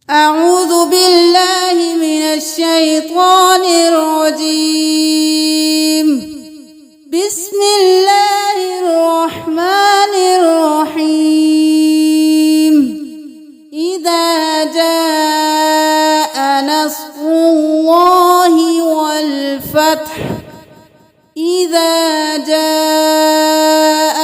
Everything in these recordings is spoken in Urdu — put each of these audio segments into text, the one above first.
أعوذ بالله من الشيطان الرجيم. بسم الله الرحمن الرحيم. إذا جاء نصر الله والفتح. إذا جاء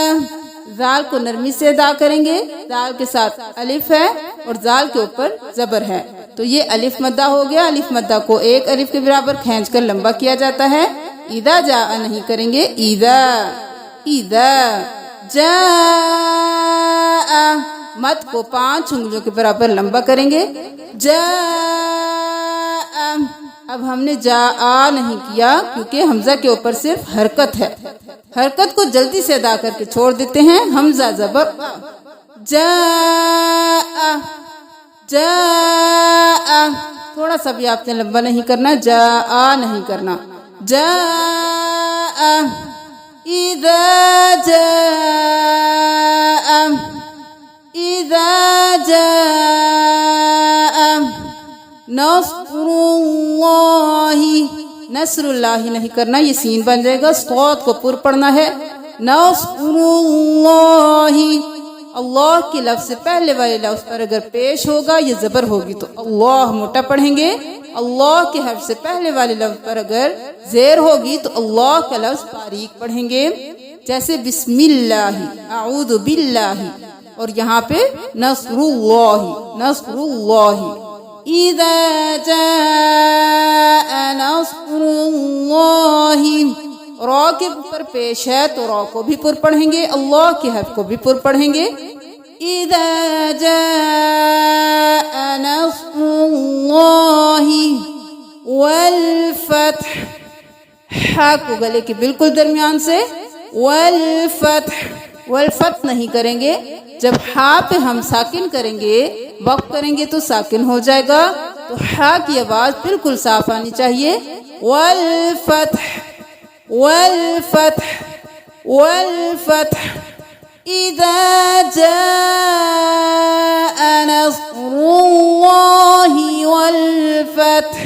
زال کو نرمی سے ادا کریں گے. زال کے ساتھ الف ہے اور زال کے اوپر زبر ہے، تو یہ الف مدہ ہو گیا. الف مدہ کو ایک الف کے برابر کھینچ کر لمبا کیا جاتا ہے. اذا جاء نہیں کریں گے. اذا جاء مد کو 5 انگلیوں کے برابر لمبا کریں گے. جاء اب ہم نے جاء نہیں کیا کیونکہ حمزہ کے اوپر صرف حرکت ہے. حرکت کو جلدی سے ادا کر کے چھوڑ دیتے ہیں. حمزہ زبر جاء. جاء تھوڑا سا بھی آپ نے لمبا نہیں کرنا. جاء نہیں کرنا. جاء. اذا جاء. اذا جاء نصر اللہ. نصر اللہ نہیں کرنا، یہ سین بن جائے گا. صوت کو پر پڑھنا ہے. نصر اللہ. اللہ کے لفظ سے پہلے والے لفظ پر اگر پیش ہوگا یہ زبر ہوگی تو اللہ موٹا پڑھیں گے. اللہ کے حرف سے پہلے والے لفظ پر اگر زیر ہوگی تو اللہ کا لفظ باریک پڑھیں گے، جیسے بسم اللہ، اعوذ باللہ، اور یہاں پہ نصر اللہ. نصر اللہ. اذا جاء نصر اللہ. را کے پر پیش ہے تو را کو بھی پر پڑھیں گے، اللہ کے حرف کو بھی پر پڑھیں گے. اذا جاء نصر اللہ والفتح. ہا کو گلے کے بالکل درمیان سے. والفتح. والفتح نہیں کریں گے. جب ہا پہ ہم ساکن کریں گے، وقف کریں گے تو ساکن ہو جائے گا، تو ہا کی آواز بالکل صاف آنی چاہیے. والفتح. والفتح. والفتح. اذا جاء نصر اللہ والفتح.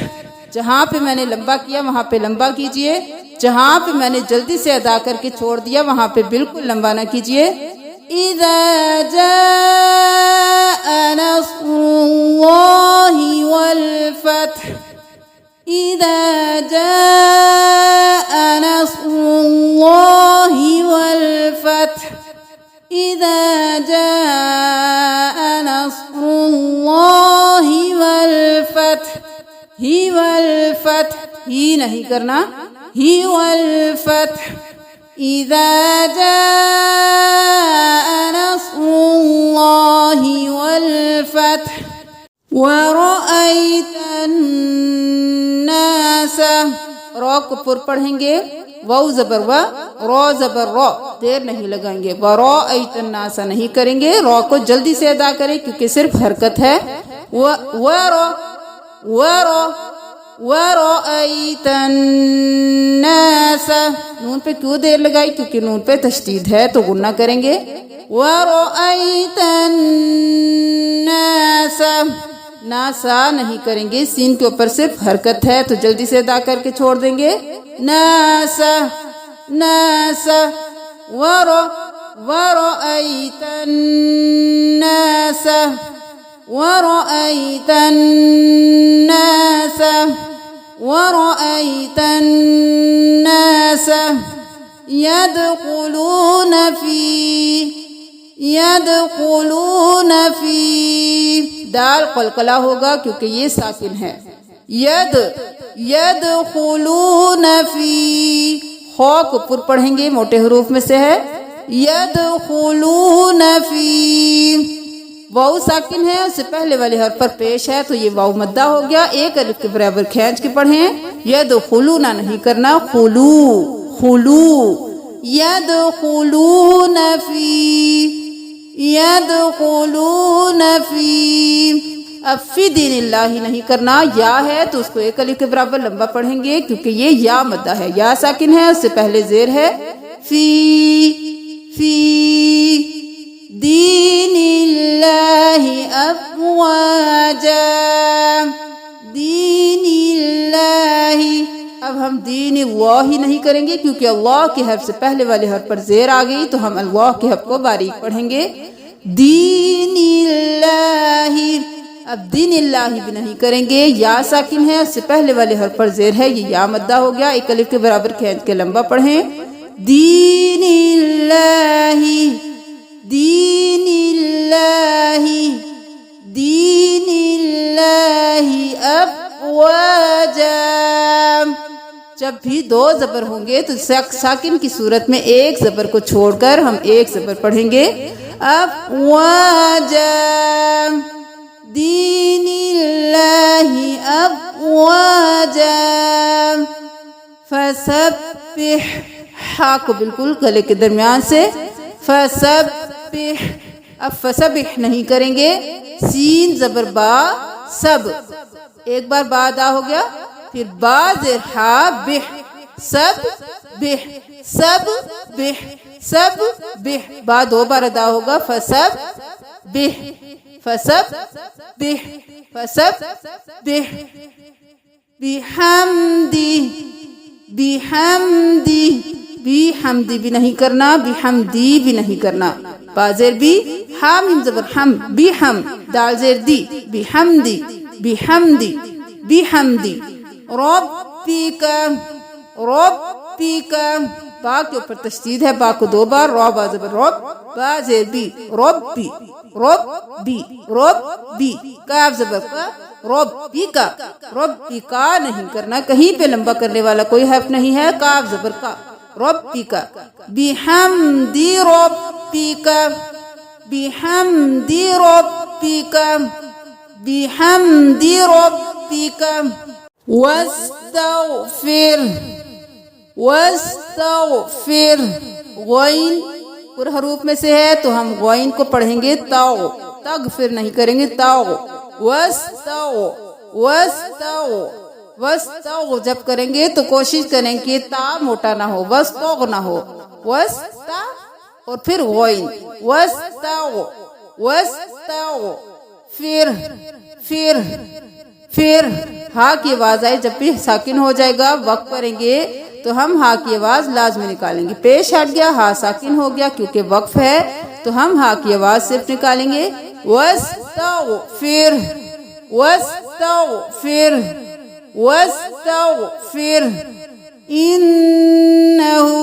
جہاں پہ میں نے لمبا کیا وہاں پہ لمبا کیجئے. جہاں پہ میں نے جلدی سے ادا کر کے چھوڑ دیا وہاں پہ بالکل لمبا نہ کیجئے. اذا جاء نصر اللہ والفتح. اذا جاء نصر اللہ والفتح. اذا جاء نصر اللہ والفتح. ہی والفتح. ہی نہیں کرنا. ہی والفتح. اذا جاء نصر اللہ والفتح. ورأيت الناس. را کو پر پڑھیں گے. واو زبر و، را زبر را، دیر نہیں لگائیں گے. ورأيت الناس نہیں کریں گے. را کو جلدی سے ادا کریں کیونکہ صرف حرکت ہے. ورأيت الناس. نون پہ کیوں دیر لگائی؟ کیونکہ نون پہ تشدید ہے تو غنہ کریں گے. ورأيت الناس. ناسا نہیں کریں گے. سین کے اوپر صرف حرکت ہے تو جلدی سے ادا کر کے چھوڑ دیں گے. ناسا. ناسا. ورأيت الناس. ورأيت الناس. ورأيت الناس يدخلون في. دال قلقلہ ہوگا کیونکہ یہ ساکن ہے. يدخلون في. خو کو پر پڑھیں گے، موٹے حروف میں سے ہے. يدخلون في. واو ساکن ہے، اس سے پہلے والے حرف پر پیش ہے تو یہ واو مدہ ہو گیا. ایک الف کے برابر کھینچ کے پڑھیں. يدخلون نہیں کرنا. خلو. يدخلون في. يدخلون في. اب فی دین اللہ نہیں کرنا. یا ہے تو اس کو ایک الف کے برابر لمبا پڑھیں گے کیونکہ یہ یا مدہ ہے. یا ساکن ہے، اس سے پہلے زیر ہے. فی دین اللہ افواجا. اب ہم دین اللہ ہی نہیں کریں گے کیونکہ اللہ کے حرف سے پہلے والے حرف پر زیر آ گئی، تو ہم اللہ کے حرف کو باریک پڑھیں گے، دین اللہ۔ اب دین اللہ بھی نہیں کریں گے، یا ساکن ہے، اس سے پہلے والے حرف پر زیر ہے، یہ یا مدہ ہو گیا، ایک الف کے برابر کھینچ کے لمبا پڑھیں، دین اللہ، دین اللہ، دین اللہ افواجا۔ جب بھی دو زبر ہوں گے تو ساکن کی صورت میں ایک زبر کو چھوڑ کر ہم ایک زبر پڑھیں گے، افواجا، دین اللہ افواجا، فسبح، ہا کو بالکل گلے کے درمیان سے، فسبح، اب فسبح نہیں کریں گے، سین زبر با، سب، ایک بار با ادا ہو گیا، پھر با زیر ہا، بح، سب بح، سب بح، سب بح، با دو بار ادا ہوگا، فسب بح، فسب بح، فسب بح، بحمدی، بحمدی، بحمدی بھی نہیں کرنا، بحمدی بھی نہیں کرنا، با زیر بی، ہا میم زبر ہم، بحم، دال زیر دی، بحمدی، بحمدی، بحمدی، ربک، ربک، با کے اوپر تشدید ہے، با کو دو بار، را با زبر رب، با زیر بی، ربی، ربی، ربی، کاف زبر کا، ربی کا، ربی کا نہیں کرنا، کہیں پہ لمبا کرنے والا کوئی حرف نہیں ہے، کاف زبر کا، ربی کا، بحمدی ربک، بحمدی ربک، بحمدی ربک، واستغفر، واستغفر، غین پر حروف میں سے ہے تو ہم غین کو پڑھیں گے تاؤ، تغفر نہیں کریں گے، تاؤ، وستغ جب کریں گے تو کوشش کریں کہ تا موٹا نہ ہو، وستغ نہ ہو، وستا اور پھر غین، وستغ، پھر ہا کی آواز آئے جب بھی ساکن ہو جائے گا، وقف کریں گے تو ہم ہا کی آواز لازمی نکالیں گے، پیش ہٹ گیا، ہا ساکن ہو گیا کیونکہ وقف ہے تو ہم ہا کی آواز صرف نکالیں گے، واستغفر، واستغفر، واستغفر، انہو،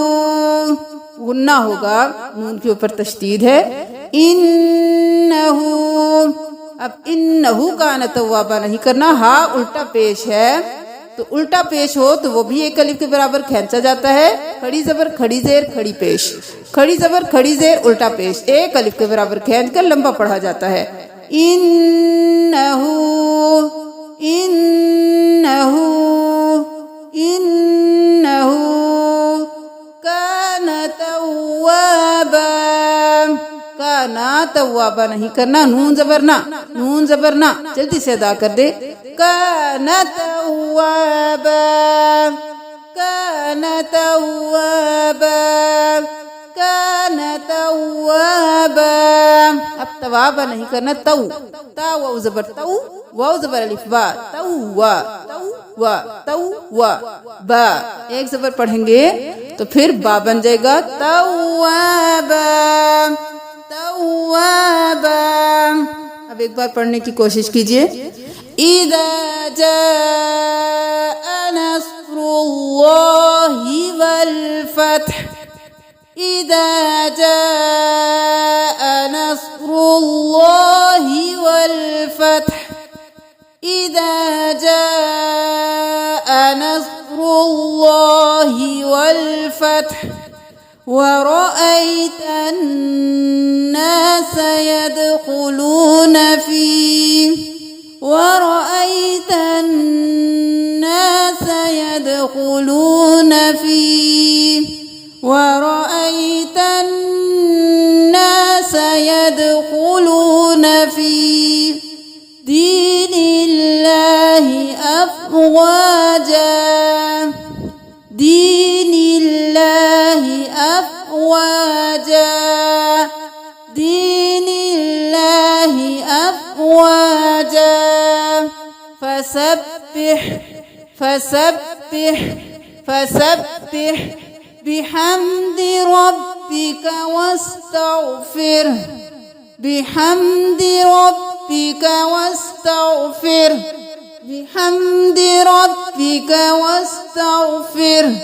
غنہ ہوگا، نون کے اوپر تشدید ہے، انہو، اب انہو کان توابا نہیں کرنا، ہا الٹا پیش ہے تو الٹا پیش ہو تو وہ بھی ایک الف کے برابر کھینچا جاتا ہے، کھڑی زبر کھڑی زیر کھڑی پیش، کھڑی زبر کھڑی زیر الٹا پیش، ایک الف کے برابر کھینچ کر لمبا پڑھا جاتا ہے، انہو، انہو، انہو کان توابا، کانا توابا نہیں کرنا، نون زبر نہ، نون زبر نہ، جلدی سے ادا کر دے، کانا توابا، کانا توابا، کانا توابا، اب توابا نہیں کرنا، تو، تا واو زبر تو، واو زبر الف با، توا، توا، توا، با، ایک زبر پڑھیں گے تو پھر با بن جائے گا، توابا، توابا، اب ایک بار پڑھنے کی کوشش کیجئے، اذا جاء نصر اللہ والفتح، اذا جاء نصر اللہ والفتح، اذا جاء نصر اللہ والفتح، ورأيت الناس يدخلون في، ورأيت الناس يدخلون في، ورأيت الناس يدخلون في دين الله أفواجا، دين الله أفواجا، دين الله أفواجا، فسبح، فسبح، فسبح بحمد ربك واستغفره بحمد ربك واستغفره بحمد ربك واستغفره